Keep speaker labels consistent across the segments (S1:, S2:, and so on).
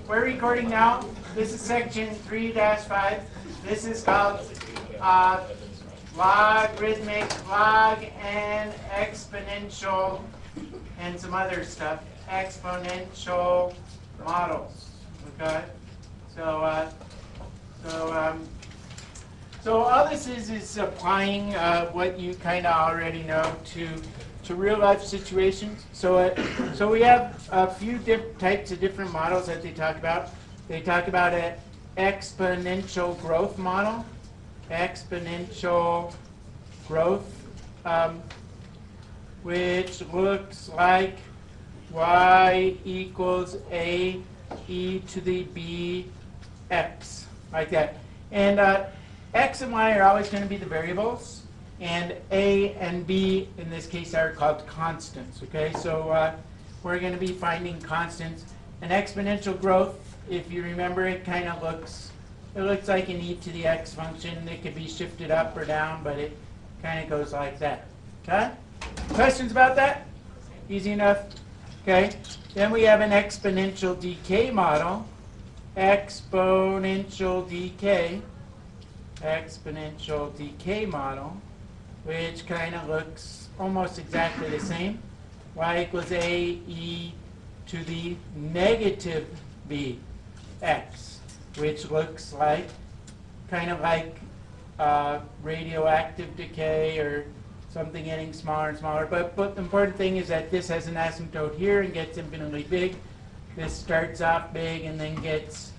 S1: we're recording now. This is section 3-5. This is called logarithmic, log, and exponential, and some other stuff. Exponential models. Okay. So all this is applying what you kind of already know to real life situations. So we have a few types of different models that they talk about. They talk about an exponential growth model, exponential growth, which looks like y equals a e to the b x, like that. And x and y are always going to be the variables. And a and b, in this case, are called constants. Okay, so we're going to be finding constants. An exponential growth, if you remember, it kind of looks like an e to the x function. It could be shifted up or down, but it kind of goes like that. Okay? Questions about that? Easy enough? Okay. Then we have an exponential decay model. Exponential decay model, which kind of looks almost exactly the same. Y equals a e to the negative b x, which looks like kind of like radioactive decay or something getting smaller and smaller. But the important thing is that this has an asymptote here and gets infinitely big. This starts off big and then gets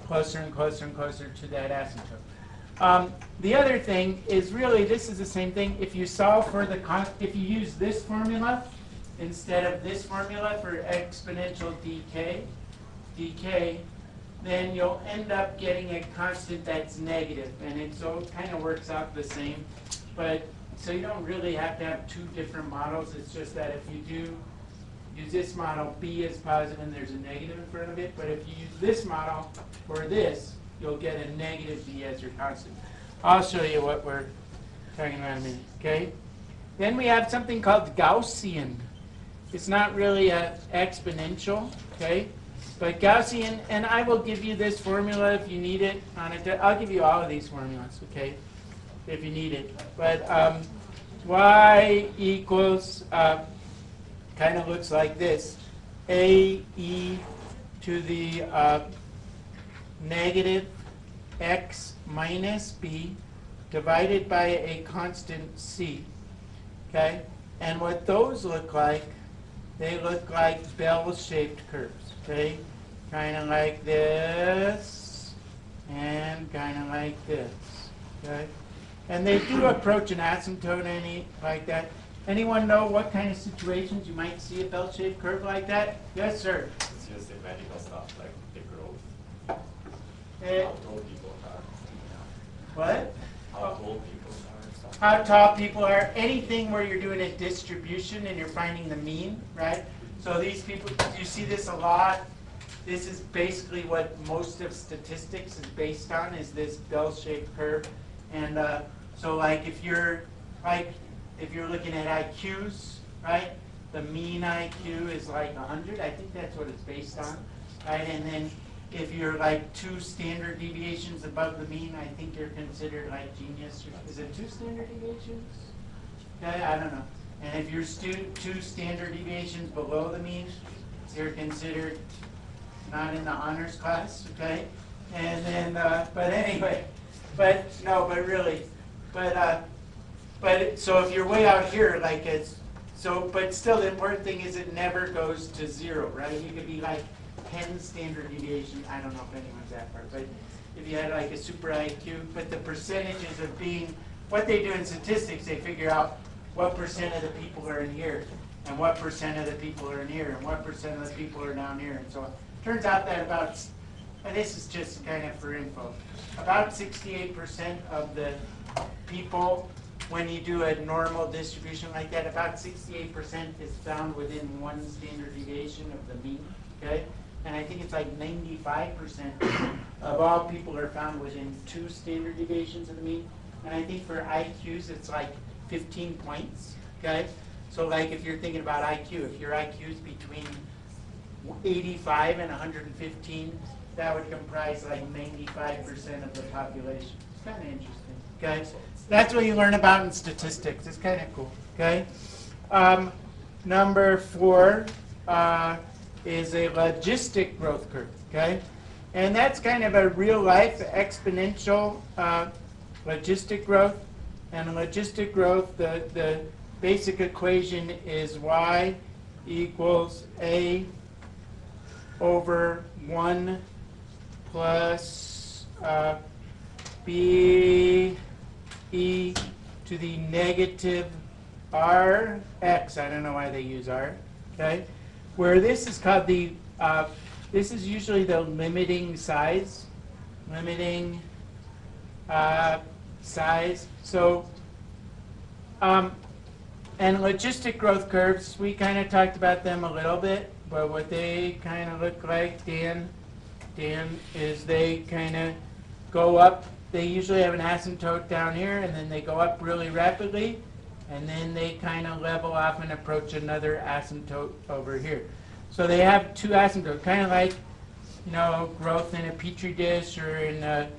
S1: closer and closer and closer to that asymptote. The other thing is really, this is the same thing. If you solve for if you use this formula instead of this formula for exponential decay, then you'll end up getting a constant that's negative, and it kind of works out the same. But so you don't really have to have two different models. It's just that if you do use this model, b is positive and there's a negative in front of it. But if you use this model for this, you'll get a negative b as your constant. I'll show you what we're talking about in a minute. Okay. Then we have something called Gaussian. It's not really exponential. Okay. But Gaussian, and I will give you this formula if you need it on it. I'll give you all of these formulas, okay, if you need it. But y equals, kind of looks like this, a e to the negative x minus b divided by a constant c. Okay? And what those look like, they look like bell-shaped curves. Okay, kind of like this, and kind of like this. Okay, and they do approach an asymptote like that. Anyone know what kind of situations you might see a bell-shaped curve like that? Yes, sir.
S2: It's just the medical stuff, like the growth. How tall people are.
S1: What?
S2: How tall people are. Stuff.
S1: How tall people are. Anything where you're doing a distribution and you're finding the mean, right? So these people, you see this a lot. This is basically what most of statistics is based on, is this bell-shaped curve. And so like if you're looking at IQs, right? The mean IQ is like 100. I think that's what it's based on, right? And then if you're like 2 standard deviations above the mean, I think you're considered like genius. Is it 2 standard deviations? Okay, I don't know. And if you're 2 standard deviations below the mean, you're considered not in the honors class, okay? And then, but so if you're way out here, like but still the important thing is it never goes to 0, right? You could be like 10 standard deviations. I don't know if anyone's that far, but if you had like a super IQ, but the percentages of being, what they do in statistics, they figure out what percent of the people are in here, and what percent of the people are in here, and what percent of the people are down here, and so on. Turns out that about, and this is just kind of for info, about 68% of the people, when you do a normal distribution like that, about 68% is found within 1 standard deviation of the mean, okay? And I think it's like 95% of all people are found within 2 standard deviations of the mean. And I think for IQs, it's like 15 points, okay? So like if you're thinking about IQ, if your IQ is between 85 and 115, that would comprise like 95% of the population. It's kind of interesting, okay? That's what you learn about in statistics. It's kind of cool, okay? Number 4 is a logistic growth curve, okay? And that's kind of a real-life exponential logistic growth. And logistic growth, the basic equation is y equals a over 1 plus b e to the negative r x. I don't know why they use r, okay? Where this is called the, this is usually the limiting size. Limiting size. So, and logistic growth curves, we kind of talked about them a little bit, but what they kind of look like, Dan, is they kind of go up. They usually have an asymptote down here, and then they go up really rapidly, and then they kind of level off and approach another asymptote over here. So they have two asymptotes, kind of like, you know, growth in a petri dish or in a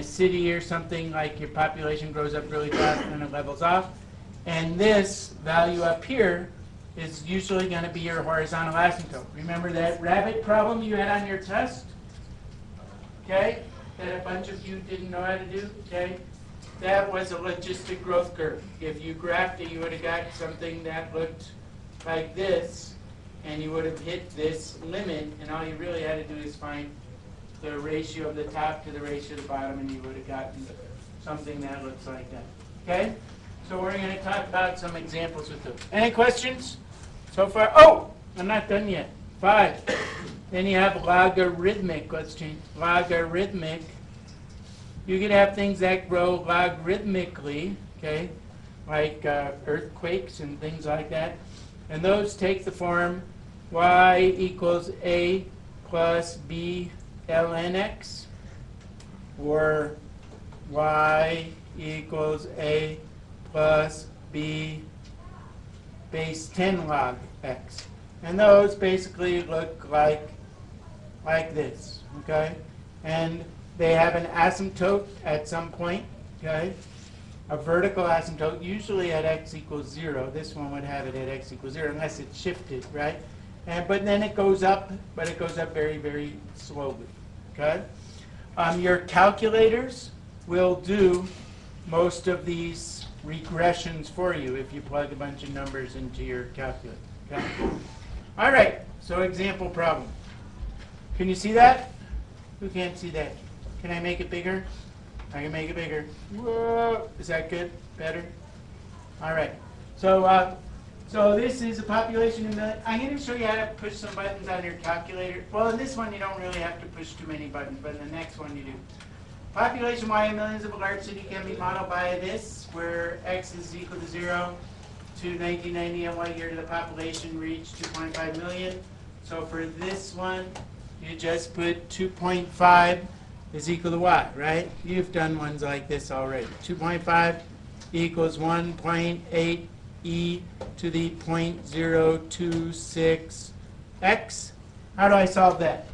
S1: city or something, like your population grows up really fast and it levels off. And this value up here is usually going to be your horizontal asymptote. Remember that rabbit problem you had on your test? Okay? That a bunch of you didn't know how to do? Okay? That was a logistic growth curve. If you graphed it, you would have got something that looked like this, and you would have hit this limit, and all you really had to do is find the ratio of the top to the ratio of the bottom, and you would have gotten something that looks like that. Okay? So we're going to talk about some examples with those. Any questions so far? Oh, I'm not done yet. 5. Then you have logarithmic. Let's change. Logarithmic. You could have things that grow logarithmically, okay, like earthquakes and things like that. And those take the form y equals a plus b ln x, or y equals a plus b base 10 log x. And those basically look like this, okay? And they have an asymptote at some point, okay? A vertical asymptote, usually at x equals 0. This one would have it at x equals 0, unless it's shifted, right? But then it goes up, but it goes up very, very slowly, okay? Your calculators will do most of these regressions for you if you plug a bunch of numbers into your calculator, okay? All right, so example problem. Can you see that? Who can't see that? Can I make it bigger? I can make it bigger. Whoa, is that good? Better? All right. So, so this is a population in million. I'm going to show you how to push some buttons on your calculator. Well, in this one you don't really have to push too many buttons, but in the next one you do. Population Y in millions of a large city can be modeled by this, where x is equal to 0 to 1990, and what year did the population reach 2.5 million? So for this one, you just put 2.5 is equal to y, right? You've done ones like this already. 2.5 equals 1.8 e to the 0.026 x. How do I solve that?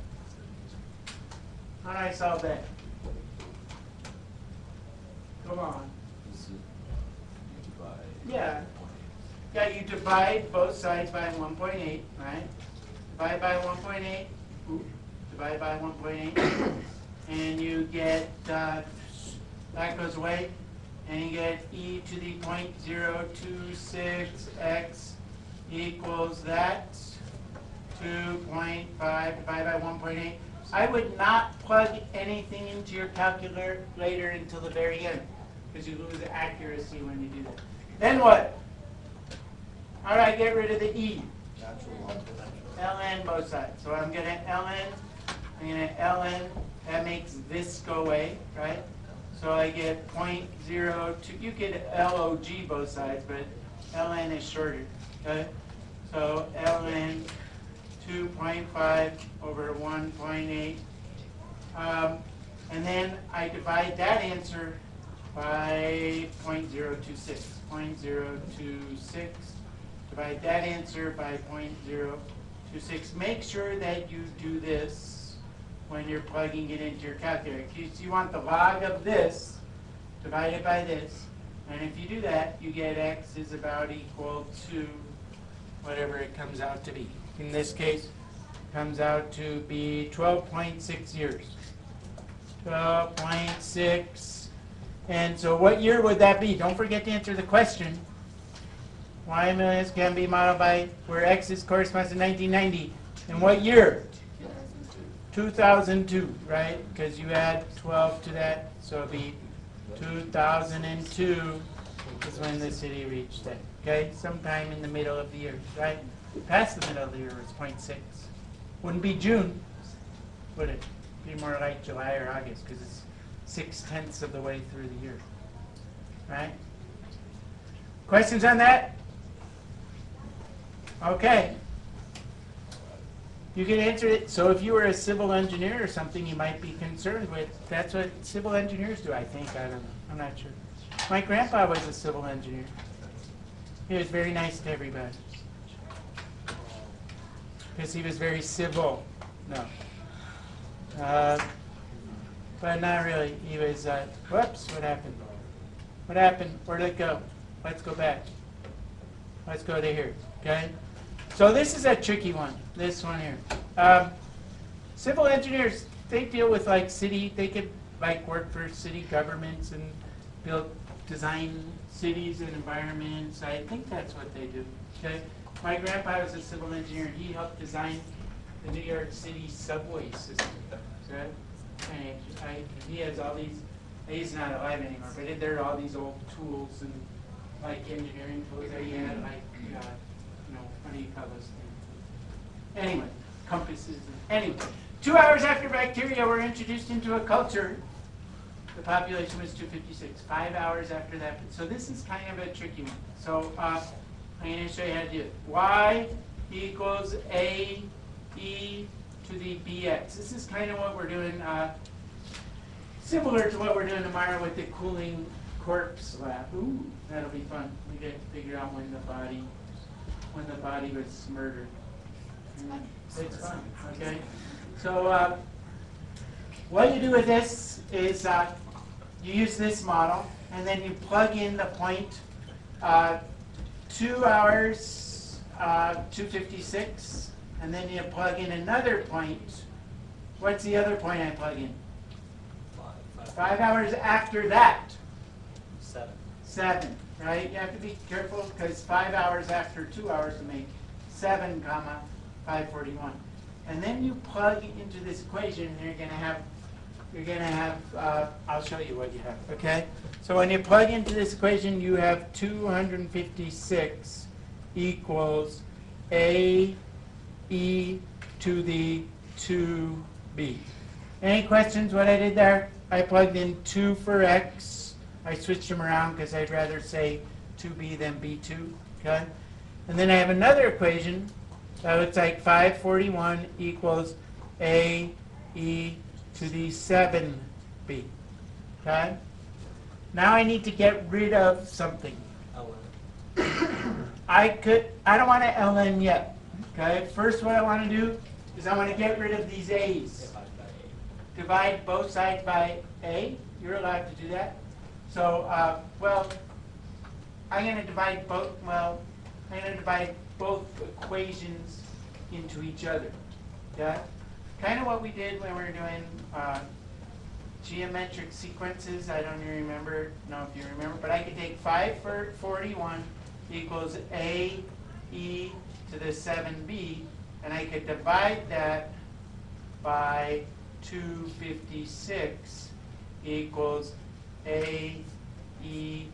S1: How do I solve that? Come on. Yeah. Yeah, you divide both sides by 1.8, right? Divide by 1.8. Divide by 1.8. And you get, that goes away, and you get e to the 0.026x equals that, 2.5 divided by 1.8. I would not plug anything into your calculator until the very end, because you lose accuracy when you do that. Then what? How do I get rid of the e? ln both sides. So I'm going to ln, that makes this go away, right? So I get 0.02, you get log both sides, but ln is shorter, okay? So ln 2.5 over 1.8. And then I divide that answer by 0.026. 0.026. Divide that answer by 0.026. 26. Make sure that you do this when you're plugging it into your calculator. You want the log of this divided by this. And if you do that, you get x is about equal to whatever it comes out to be. In this case, it comes out to be 12.6 years. 12.6. And so what year would that be? Don't forget to answer the question. Y millions can be modeled by where x is corresponds to 1990. And what year? 2002, right? Because you add 12 to that, so it'll be 2002 is when the city reached that. Okay, sometime in the middle of the year, right? Past the middle of the year is 0.6. Wouldn't be June, would it? Be more like July or August because it's 6/10 of the way through the year, right? Questions on that? Okay. You can answer it. So if you were a civil engineer or something you might be concerned with, that's what civil engineers do, I think. I don't know. I'm not sure. My grandpa was a civil engineer. He was very nice to everybody. Because he was very civil. No. But not really. He was, whoops, what happened? What happened? Where'd it go? Let's go back. Let's go to here, okay? So this is a tricky one, this one here. Civil engineers, they deal with like city, they could like work for city governments and design cities and environments. I think that's what they do, okay? My grandpa was a civil engineer. He helped design the New York City subway system, okay? And he has all these, he's not alive anymore, but there are all these old tools and like engineering tools that he had, like, what do you call those things? Anyway, compasses. Anyway, 2 hours after bacteria were introduced into a culture, the population was 256. 5 hours after that. So this is kind of a tricky one. So I'm going to show you how to do it. Y equals A e to the bx. This is kind of what we're doing, similar to what we're doing tomorrow with the cooling corpse lab. Ooh, that'll be fun. We get to figure out when the body was murdered. It's fun, okay? So what you do with this is you use this model, and then you plug in the point 2 hours, 256, and then you plug in another point. What's the other point I plug in? 5 hours after that. 7, right? You have to be careful because 5 hours after 2 hours will make 7, 541. And then you plug into this equation, and you're going to have, I'll show you what you have, okay? So when you plug into this equation, you have 256 equals A e to the 2b. Any questions what I did there? I plugged in 2 for x. I switched them around because I'd rather say 2b than b2, okay? And then I have another equation that looks like 541 equals A e to the 7b, okay? Now I need to get rid of something. I don't want to ln yet, okay? First what I want to do is I want to get rid of these a's. Divide both sides by a. You're allowed to do that. So, I'm going to divide both equations into each other. Okay? Kind of what we did when we were doing geometric sequences. I don't even know if you remember, but I could take 541 equals A e to the 7b, and I could divide that by 256 equals A e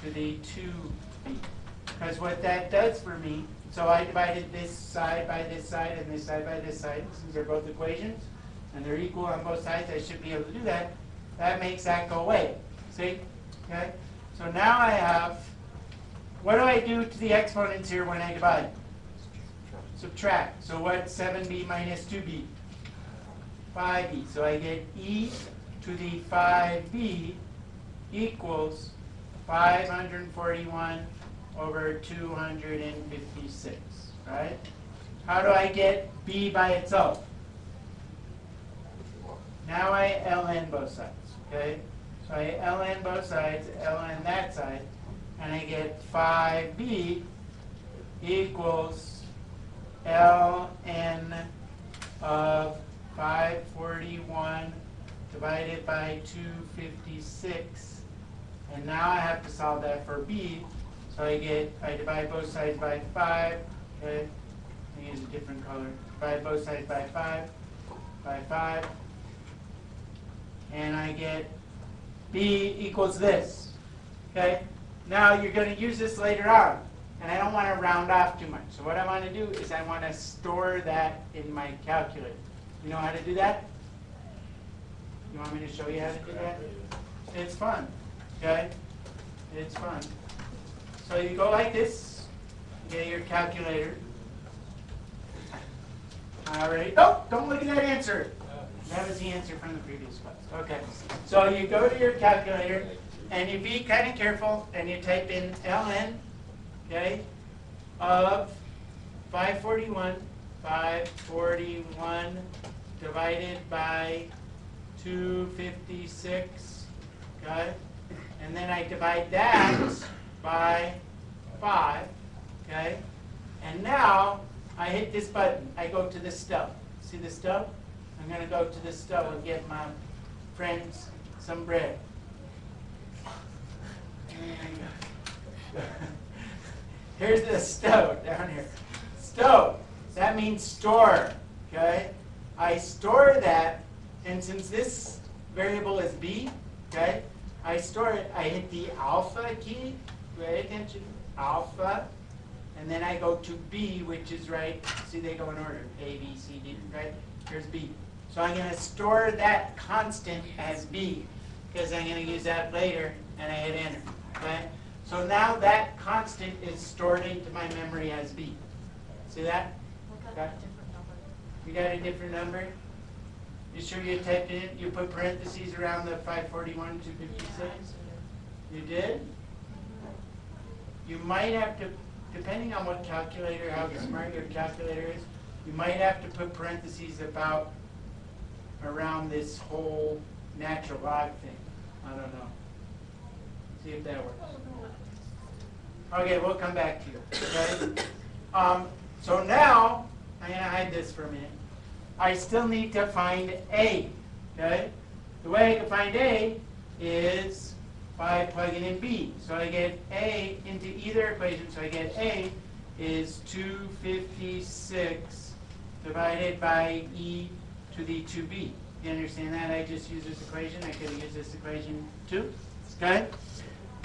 S1: to the 2b. Because what that does for me, so I divided this side by this side and this side by this side, since they're both equations, and they're equal on both sides, I should be able to do that. That makes that go away. See? Okay? So now I have, what do I do to the exponents here when I divide? Subtract. So what's 7b minus 2b? 5b. So I get e to the 5b equals 541 over 256, right? How do I get b by itself? Now I ln both sides, okay? So I ln both sides, ln that side, and I get 5b equals ln of 541 divided by 256. And now I have to solve that for b. So I divide both sides by 5, okay? I use a different color. Divide both sides by 5, and I get b equals this, okay? Now you're going to use this later on, and I don't want to round off too much. So what I want to do is I want to store that in my calculator. You know how to do that? You want me to show you how to do that? It's fun, okay? It's fun. So you go like this, you get your calculator. All right. Oh, don't look at that answer. That was the answer from the previous class. Okay. So you go to your calculator, and you be kind of careful, and you type in ln, okay, of 541 divided by 256, okay? And then I divide that by 5, okay? And now I hit this button. I go to the stove. See the stove? I'm going to go to the stove and get my friends some bread. Here's the stove down here. Stove. That means store. Okay? I store that, and since this variable is b, okay, I store it. I hit the alpha key. Pay attention. Alpha. And then I go to b, which is right. See, they go in order. A, B, C, D. Right? Here's b. So I'm going to store that constant as b, because I'm going to use that later, and I hit enter. Okay? So now that constant is stored into my memory as b. See that? Okay. You got a different number? You sure you typed it in? You put parentheses around the 541, 256? You did? You might have to, depending on what calculator, how smart your calculator is, you might have to put parentheses about around this whole natural log thing. I don't know. See if that works. Okay, we'll come back to you. Okay? So now, I'm going to hide this for a minute. I still need to find A. Okay? The way I can find A is by plugging in B. So I get A into either equation. So I get A is 256 divided by E to the 2B. You understand that? I just use this equation. I could have used this equation too. Okay?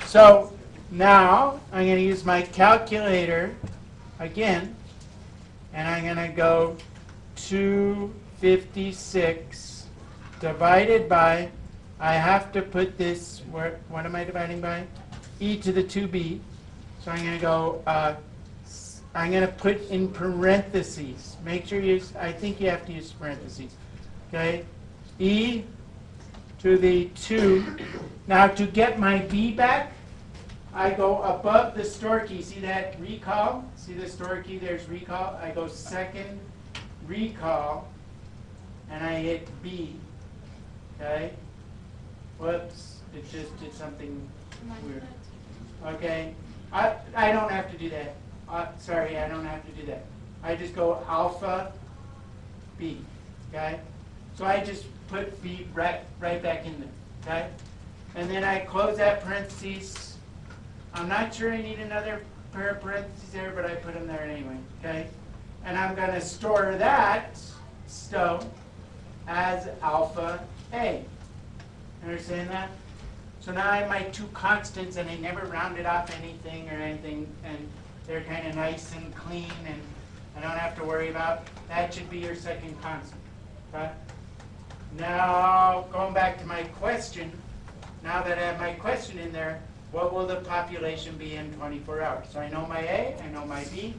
S1: So now I'm going to use my calculator again, and I'm going to go 256 divided by, I have to put this, what am I dividing by? E to the 2B. So I'm going to go, I'm going to put in parentheses. Make sure you use, I think you have to use parentheses. Okay? E to the 2. Now to get my B back, I go above the store key. See that recall? See the store key? There's recall. I go second recall, and I hit B. Okay? Whoops. It just did something weird. Okay? I don't have to do that. Sorry, I don't have to do that. I just go alpha B. Okay? So I just put B right back in there. Okay? And then I close that parentheses. I'm not sure I need another pair of parentheses there, but I put them there anyway. Okay? And I'm going to store that stone as alpha A. Understand that? So now I have my two constants, and I never rounded off anything or anything, and they're kind of nice and clean, and I don't have to worry about. That should be your second constant. Okay? Now, going back to my question, now that I have my question in there, what will the population be in 24 hours? So I know my A, I know my B,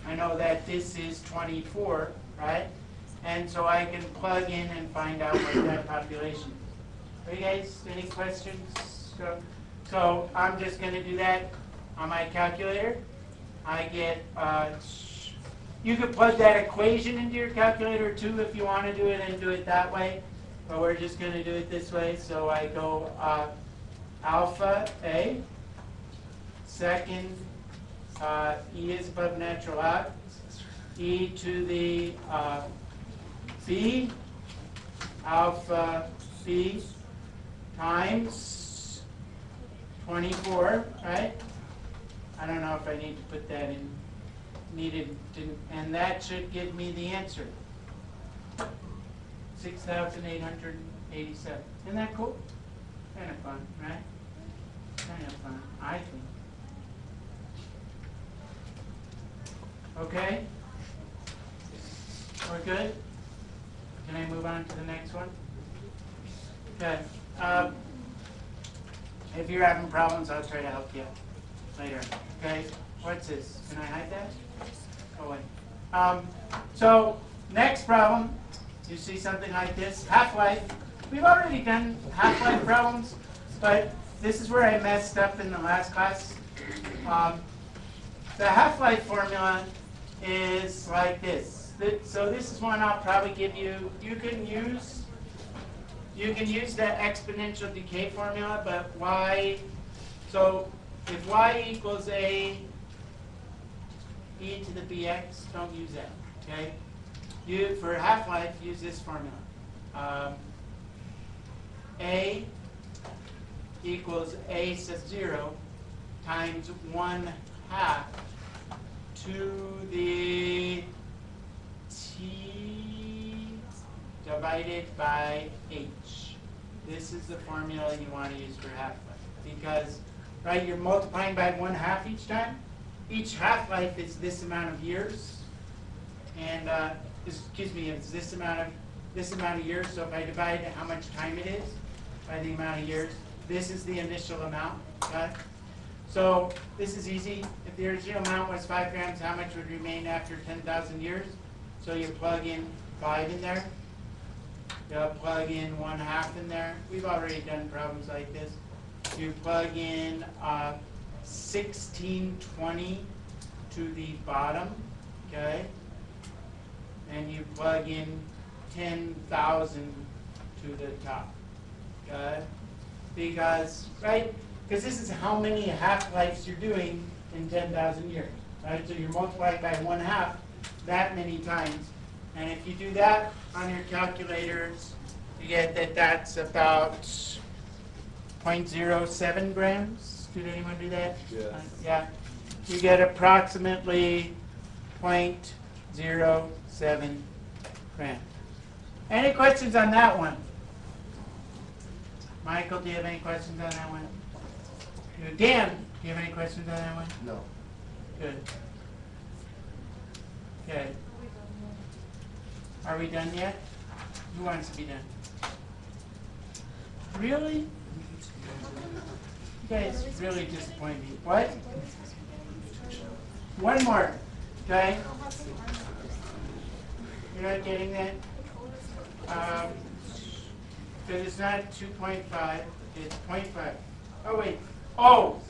S1: I know that this is 24, right? And so I can plug in and find out what that population is. Are you guys, any questions? So I'm just going to do that on my calculator. I get You could plug that equation into your calculator too if you want to do it and do it that way. But we're just going to do it this way. So I go alpha A, second E is above natural log, e to the b, alpha b times 24, right? I don't know if I need to put that in. And that should give me the answer. 6,887. Isn't that cool? Kind of fun, right? Kind of fun, I think. Okay? We're good? Can I move on to the next one? Okay. If you're having problems, I'll try to help you later. Okay? What's this? Can I hide that? Oh, wait. So, next problem, you see something like this, half-life. We've already done half-life problems, but this is where I messed up in the last class. The half-life formula is like this. So this is one I'll probably give you. You can use the exponential decay formula, but y, so if y equals a e to the bx, don't use that, okay? For half-life, use this formula. A equals a sub 0 times 1/2 to the t divided by h. This is the formula you want to use for half-life. Because, right, you're multiplying by 1/2 each time. Each half-life is this amount of years. And, excuse me, it's this amount of years. So if I divide how much time it is by the amount of years, this is the initial amount. Okay? So this is easy. If the original amount was 5 grams, how much would remain after 10,000 years? So you plug in 5 in there. You plug in 1/2 in there. We've already done problems like this. You plug in 1620 to the bottom, okay? And you plug in 10,000 to the top, okay? Because, right? Because this is how many half-lives you're doing in 10,000 years, right? So you're multiplying by 1/2 that many times. And if you do that on your calculators, you get that that's about 0.07 grams. Did anyone do that?
S2: Yes.
S1: Yeah. You get approximately 0.07 grams. Any questions on that one? Michael, do you have any questions on that one? Dan, do you have any questions on that one?
S2: No.
S1: Good. Okay. Are we done yet? Who wants to be done? Really? You guys really disappoint me. What? One more. Okay? You're not getting that? Because it's not 2.5, it's 0.5. Oh, wait. Oh!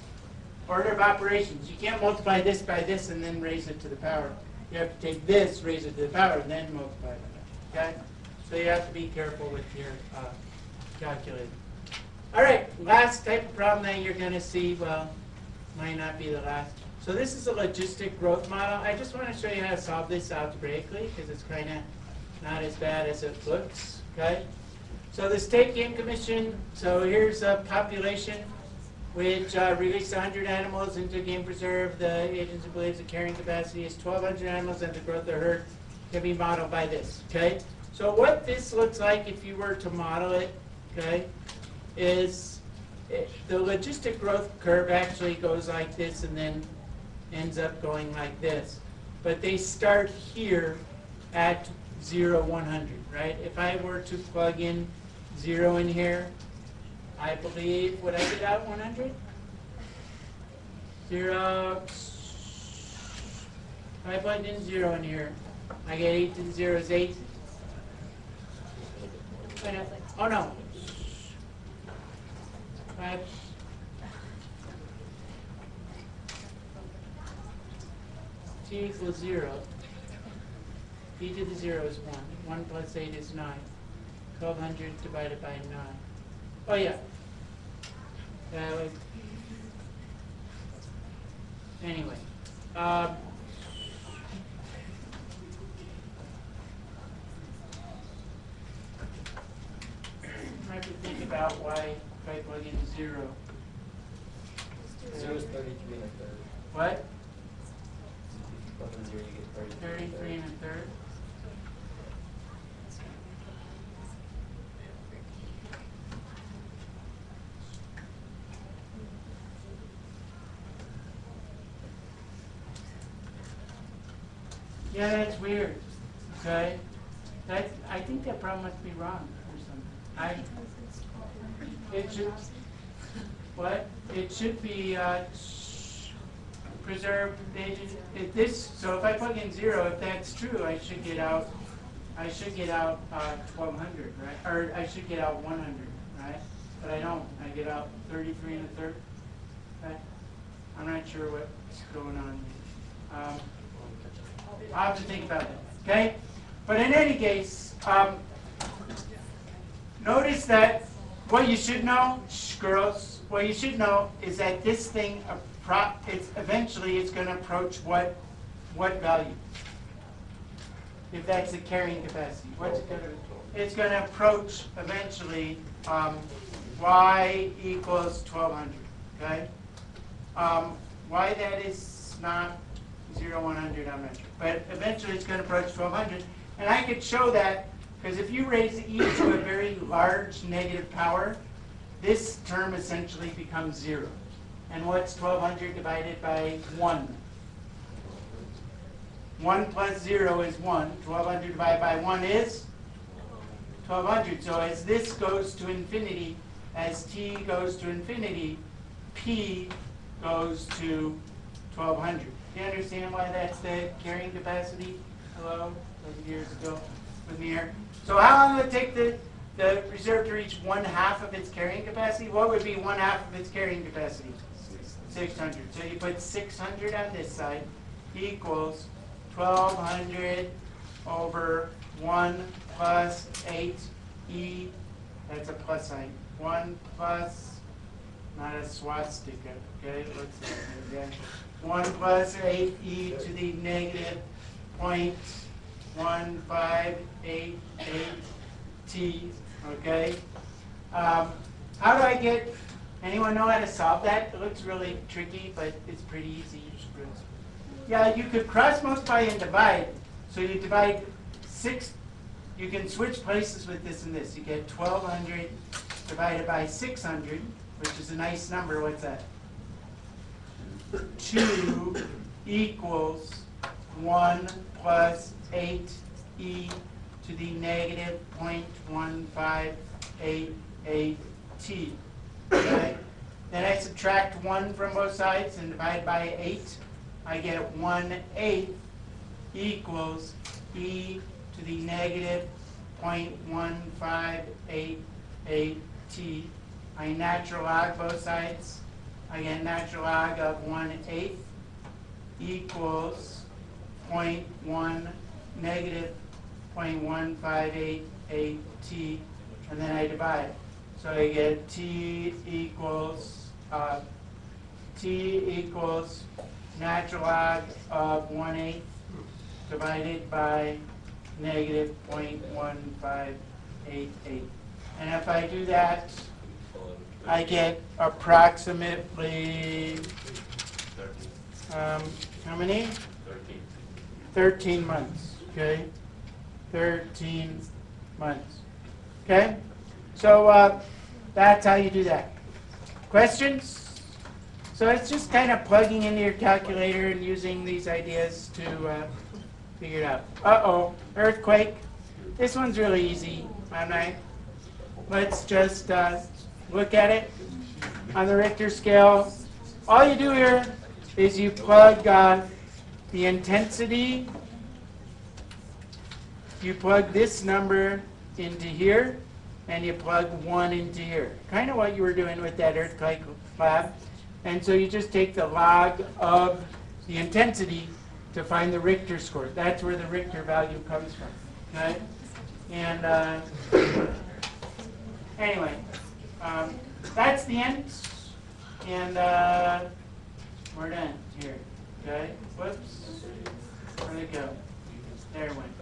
S1: Order of operations. You can't multiply this by this and then raise it to the power. You have to take this, raise it to the power, and then multiply by that. Okay? So you have to be careful with your calculator. All right, last type of problem that you're going to see, well, might not be the last. So this is a logistic growth model. I just want to show you how to solve this algebraically because it's kind of not as bad as it looks. Okay? So the State Game Commission, so here's a population which released 100 animals into a game preserve. The agency believes the carrying capacity is 1,200 animals and the growth of herd can be modeled by this. Okay? So what this looks like if you were to model it, okay, is the logistic growth curve actually goes like this and then ends up going like this. But they start here at 0, 100, right? If I were to plug in 0 in here, I believe, would I get out 100? 0. If I plugged in 0 in here, I get 8 to the 0 is 8. Oh no. 5. T equals 0. e to the 0 is 1. 1 plus 8 is 9. 1200 divided by 9. Oh, yeah. Anyway. I have to think about why if I plug in 0.
S3: 0 is 33 and a third.
S1: What?
S3: Plug in 0, you get
S1: 33 and a third? Yeah, that's weird. Okay? I think that problem must be wrong or something. It should, what? It should be preserved. So if I plug in 0, if that's true, I should get out 1200, right? Or I should get out 100, right? But I don't. I get out 33 and a third. Okay? I'm not sure what's going on here. I'll have to think about that, okay? But in any case, notice that what you should know, girls, what you should know is that this thing, eventually it's going to approach what value? If that's the carrying capacity, what's it going to? It's going to approach eventually y equals 1200, okay? Why that is not 0, 100, I'm not sure. But eventually it's going to approach 1200. And I could show that because if you raise e to a very large negative power, this term essentially becomes 0. And what's 1200 divided by 1? 1 plus 0 is 1. 1200 divided by 1 is 1200. So as this goes to infinity, as t goes to infinity, p goes to 1200. Do you understand why that's the carrying capacity? Hello? Those years ago with me here. So how long will it take the reserve to reach 1/2 of its carrying capacity? What would be 1/2 of its carrying capacity? 600. So you put 600 on this side equals 1200 over 1 plus 8e. That's a plus sign. 1 plus, not a swastika, okay? Let's see again. 1 plus 8e to the negative 0.1588t, okay? How do I get, anyone know how to solve that? It looks really tricky, but it's pretty easy. Yeah, you could cross multiply and divide. So you divide 6, you can switch places with this and this. You get 1200 divided by 600, which is a nice number. What's that? 2 equals 1 plus 8e to the negative 0.1588t. Okay? Then I subtract 1 from both sides and divide by 8. I get 1/8 equals e to the negative 0.1588t. I natural log both sides. I get natural log of 1/8 equals negative 0.1588t, and then I divide. So I get t equals natural log of 1/8 divided by negative 0.1588. And if I do that, I get approximately, how many? 13 months, okay? 13 months, okay? So that's how you do that. Questions? So it's just kind of plugging into your calculator and using these ideas to figure it out. Uh-oh, earthquake. This one's really easy, all right? Let's just look at it on the Richter scale. All you do here is you plug the intensity. You plug this number into here, and you plug 1 into here. Kind of what you were doing with that earthquake lab. And so you just take the log of the intensity to find the Richter score. That's where the Richter value comes from. Okay? And anyway, that's the end. And we're done here. Okay? Whoops. Where'd it go? There it went.